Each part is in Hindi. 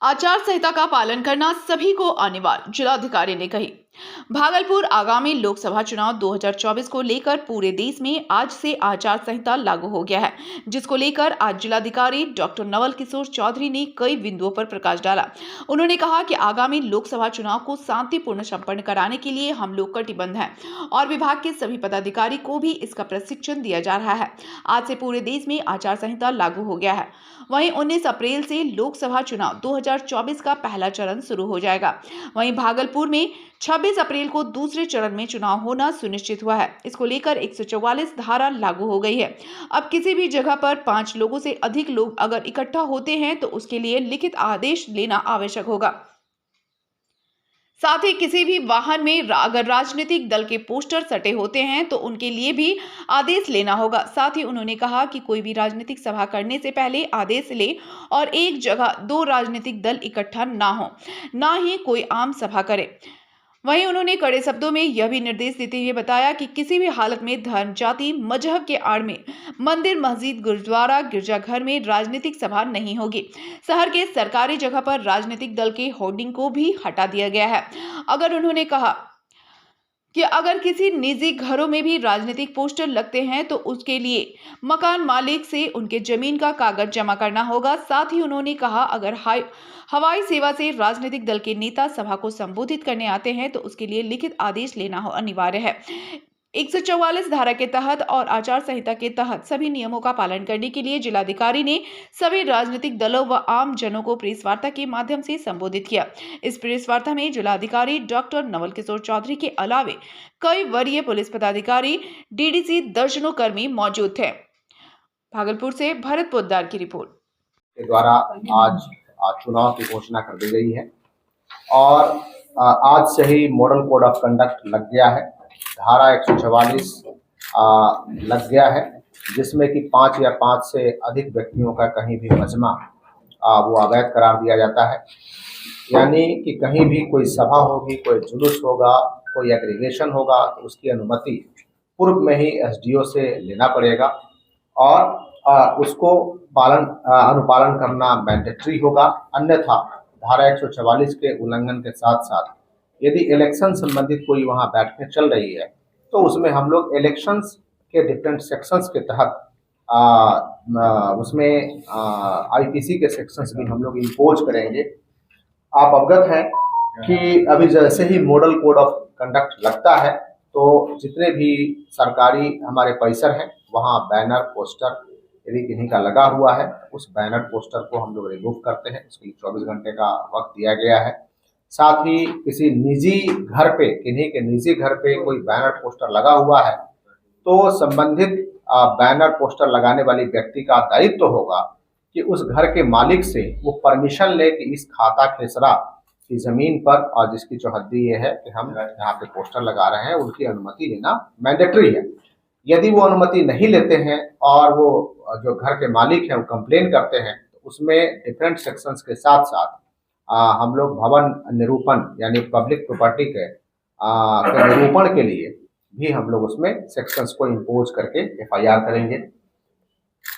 आचार संहिता का पालन करना सभी को अनिवार्य, जिलाधिकारी ने कही। भागलपुर आगामी लोकसभा चुनाव 2024 को लेकर पूरे देश में आज से आचार संहिता लागू हो गया है, जिसको लेकर आज जिलाधिकारी डॉक्टर नवल किशोर चौधरी ने कई बिंदुओं पर प्रकाश डाला। उन्होंने कहा कि आगामी लोकसभा चुनाव को शांतिपूर्ण संपन्न कराने के लिए हम लोग कटिबद्ध हैं और विभाग के सभी पदाधिकारी को भी इसका प्रशिक्षण दिया जा रहा है। आज से पूरे देश में आचार संहिता लागू हो गया है। वहीं 19 अप्रैल से लोकसभा चुनाव 2024 का पहला चरण शुरू हो जाएगा। वहीं भागलपुर में 26 अप्रैल को दूसरे चरण में चुनाव होना सुनिश्चित हुआ है। इसको लेकर 144 धारा लागू हो गई है। अब किसी भी जगह पर 5 लोगों से अधिक लोग अगर इकट्ठा होते हैं तो उसके लिए लिखित आदेश लेना आवश्यक होगा। साथ ही किसी भी वाहन में अगर राजनीतिक दल के पोस्टर सटे होते हैं तो उनके लिए भी आदेश लेना होगा। साथ ही उन्होंने कहा कि कोई भी राजनीतिक सभा करने से पहले आदेश ले और एक जगह 2 राजनीतिक दल इकट्ठा ना हो, ना ही कोई आम सभा करे। वहीं उन्होंने कड़े शब्दों में यह भी निर्देश देते हुए बताया कि किसी भी हालत में धर्म, जाति, मजहब के आड़ में मंदिर, मस्जिद, गुरुद्वारा, गिरजाघर में राजनीतिक सभा नहीं होगी। शहर के सरकारी जगह पर राजनीतिक दल के होर्डिंग को भी हटा दिया गया है। अगर उन्होंने कहा कि अगर किसी निजी घरों में भी राजनीतिक पोस्टर लगते हैं तो उसके लिए मकान मालिक से उनके जमीन का कागज जमा करना होगा। साथ ही उन्होंने कहा अगर हवाई सेवा से राजनीतिक दल के नेता सभा को संबोधित करने आते हैं तो उसके लिए लिखित आदेश लेना अनिवार्य है। 144 धारा के तहत और आचार संहिता के तहत सभी नियमों का पालन करने के लिए जिलाधिकारी ने सभी राजनीतिक दलों व आम जनों को प्रेस वार्ता के माध्यम से संबोधित किया। इस प्रेस वार्ता में जिलाधिकारी डॉक्टर नवल किशोर चौधरी के अलावे कई वरीय पुलिस पदाधिकारी, डीडीसी, दर्जनों कर्मी मौजूद थे। भागलपुर से भरत पोद्दार की रिपोर्ट। के द्वारा आज चुनाव की घोषणा कर दी गई है और आज से ही मॉडल कोड ऑफ कंडक्ट लग गया है। धारा 144 लग गया है, जिसमें कि 5 या 5 से अधिक व्यक्तियों का कहीं भी मजमा वो अवैध करार दिया जाता है। यानी कि कहीं भी कोई सभा होगी, कोई जुलूस होगा, कोई एग्रीगेशन होगा तो उसकी अनुमति पूर्व में ही एसडीओ से लेना पड़ेगा और उसको अनुपालन करना मैंडेटरी होगा। अन्यथा धारा 144 के उल्लंघन के साथ साथ यदि इलेक्शन संबंधित कोई वहां बैठकें चल रही है तो उसमें हम लोग इलेक्शंस के डिफरेंट सेक्शंस के तहत उसमें आईपीसी के सेक्शंस भी हम लोग इम्पोज करेंगे। आप अवगत हैं कि अभी जैसे ही मॉडल कोड ऑफ कंडक्ट लगता है तो जितने भी सरकारी हमारे परिसर हैं वहाँ बैनर, पोस्टर यदि किन्हीं का लगा हुआ है उस बैनर, पोस्टर को हम लोग रिमूव करते हैं। उसके लिए 24 घंटे का वक्त दिया गया है। साथ ही किसी निजी घर पे, किन्हीं के निजी घर पे कोई बैनर, पोस्टर लगा हुआ है तो संबंधित बैनर, पोस्टर लगाने वाली व्यक्ति का दायित्व होगा कि उस घर के मालिक से वो परमिशन ले कि इस खाता खेसरा की जमीन पर और जिसकी चौहद्दी ये है कि हम यहाँ पे पोस्टर लगा रहे हैं, उनकी अनुमति लेना मैंडेटरी है। यदि वो अनुमति नहीं लेते हैं और वो जो घर के मालिक हैं वो कंप्लेन करते हैं तो उसमें डिफरेंट सेक्शंस के साथ साथ हम लोग भवन निरूपण यानी पब्लिक प्रॉपर्टी के निरूपण के लिए भी हम लोग उसमें सेक्शंस को इम्पोज करके एफआईआर करेंगे।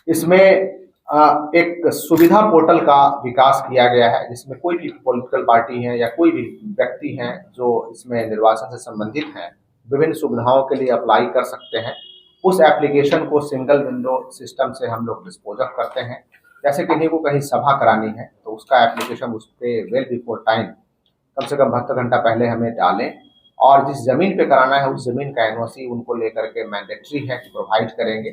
इसमें एक सुविधा पोर्टल का विकास किया गया है जिसमें कोई भी पॉलिटिकल पार्टी है या कोई भी व्यक्ति हैं जो इसमें निर्वाचन से संबंधित हैं विभिन्न सुविधाओं के लिए अप्लाई कर सकते हैं। उस एप्लीकेशन को सिंगल विंडो सिस्टम से हम लोग डिस्पोज ऑफ करते हैं। जैसे किन्हीं को कहीं सभा करानी है तो उसका एप्लीकेशन उस पर वेल बिफोर टाइम कम से कम 72 घंटा पहले हमें डालें और जिस जमीन पे कराना है उस जमीन का एनओसी उनको लेकर के मैंडेटरी है कि प्रोवाइड करेंगे।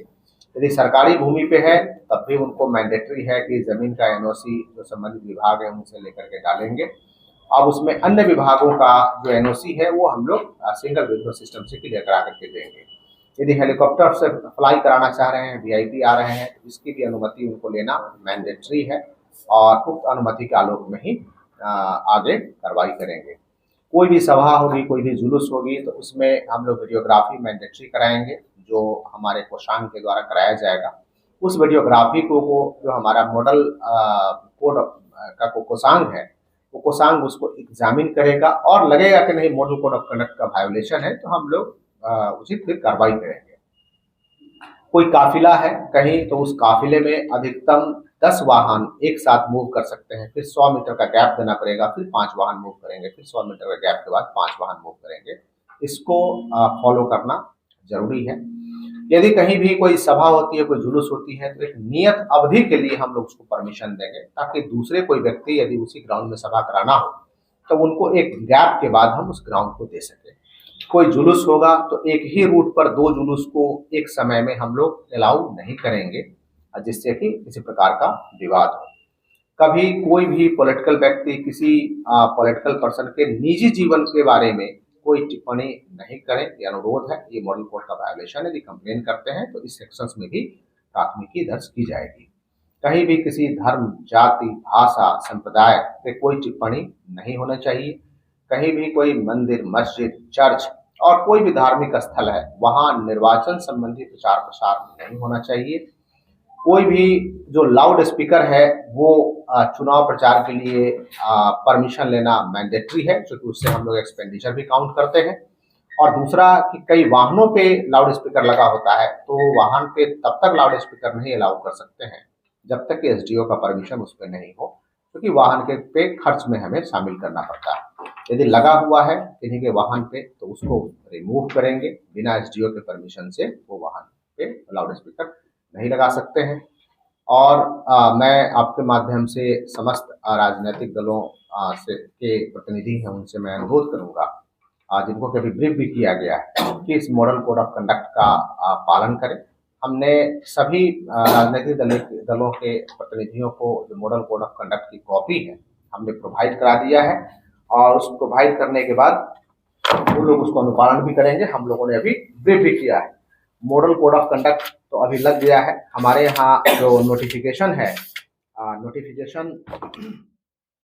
यदि सरकारी भूमि पे है तब भी उनको मैंडेटरी है कि जमीन का एनओसी जो संबंधित विभाग है उनसे लेकर के डालेंगे। अब उसमें अन्य विभागों का जो एनओसी है वो हम लोग सिंगल विंडो सिस्टम से क्लियर करा करके देंगे। यदि हेलीकॉप्टर से फ्लाई कराना चाह रहे हैं, वीआईपी आ रहे हैं तो इसकी भी अनुमति उनको लेना मैंडेटरी है और उक्त अनुमति के आलोक में ही आगे कार्रवाई करेंगे। कोई भी सभा होगी, कोई भी जुलूस होगी तो उसमें हम लोग वीडियोग्राफी मैंडेटरी कराएंगे जो हमारे कोषांग के द्वारा कराया जाएगा। उस वीडियोग्राफी को जो हमारा मॉडल कोड का कोषांग है वो कोषांग उसको एग्जामिन करेगा और लगेगा कि नहीं मॉडल कोड ऑफ कंडक्ट का वायोलेशन है तो हम लोग उचित फिर कार्रवाई करेंगे। कोई काफिला है कहीं तो उस काफिले में अधिकतम 10 वाहन एक साथ मूव कर सकते हैं, फिर 100 मीटर का गैप देना पड़ेगा, फिर 5 वाहन मूव करेंगे, फिर 100 मीटर का गैप के बाद 5 वाहन मूव करेंगे। इसको फॉलो करना जरूरी है। यदि कहीं भी कोई सभा होती है, कोई जुलूस होती है, तो एक नियत अवधि के लिए हम लोग उसको परमिशन देंगे, ताकि दूसरे कोई व्यक्ति यदि उसी ग्राउंड में सभा कराना हो तो उनको एक गैप के बाद हम उस ग्राउंड को दे सकें। कोई जुलूस होगा तो एक ही रूट पर 2 जुलूस को एक समय में हम लोग अलाउ नहीं करेंगे, जिससे कि किसी प्रकार का विवाद हो। कभी कोई भी पॉलिटिकल व्यक्ति किसी पॉलिटिकल पर्सन के निजी जीवन के बारे में कोई टिप्पणी नहीं करें, ये अनुरोध है। ये मॉडल कोड का वायोलेशन है। यदि कंप्लेन करते हैं तो इस सेक्शंस में भी प्राथमिकी दर्ज की जाएगी। कहीं भी किसी धर्म, जाति, भाषा, संप्रदाय पे कोई टिप्पणी नहीं होना चाहिए। कहीं भी कोई मंदिर, मस्जिद, चर्च और कोई भी धार्मिक स्थल है, वहां निर्वाचन संबंधी प्रचार प्रसार नहीं होना चाहिए। कोई भी जो लाउड स्पीकर है वो चुनाव प्रचार के लिए परमिशन लेना मैंडेटरी है, क्योंकि उससे हम लोग एक्सपेंडिचर भी काउंट करते हैं। और दूसरा कि कई वाहनों पे लाउड स्पीकर लगा होता है, तो वाहन पे तब तक लाउड स्पीकर नहीं अलाउ कर सकते हैं जब तक कि एसडीओ का परमिशन उस पर नहीं हो, क्योंकि वाहन के पे खर्च में हमें शामिल करना पड़ता है। यदि लगा हुआ है किन्हीं के वाहन पे तो उसको रिमूव करेंगे। बिना एसडीओ के परमिशन से वो वाहन पे लाउड स्पीकर नहीं लगा सकते हैं। और मैं आपके माध्यम से समस्त राजनीतिक दलों से के प्रतिनिधि हैं, उनसे मैं अनुरोध करूंगा, जिनको कभी ब्रीफ भी किया गया है, कि इस मॉडल कोड ऑफ कंडक्ट का पालन करें। हमने सभी राजनीतिक दलों के प्रतिनिधियों को जो मॉडल कोड ऑफ कंडक्ट की कॉपी है हमने प्रोवाइड करा दिया है, और उस प्रोवाइड करने के बाद वो लोग उसको अनुपालन भी करेंगे। हम लोगों ने अभी ब्रीफ भी किया है। मॉडल कोड ऑफ कंडक्ट तो अभी लग गया है। हमारे यहाँ जो नोटिफिकेशन है, नोटिफिकेशन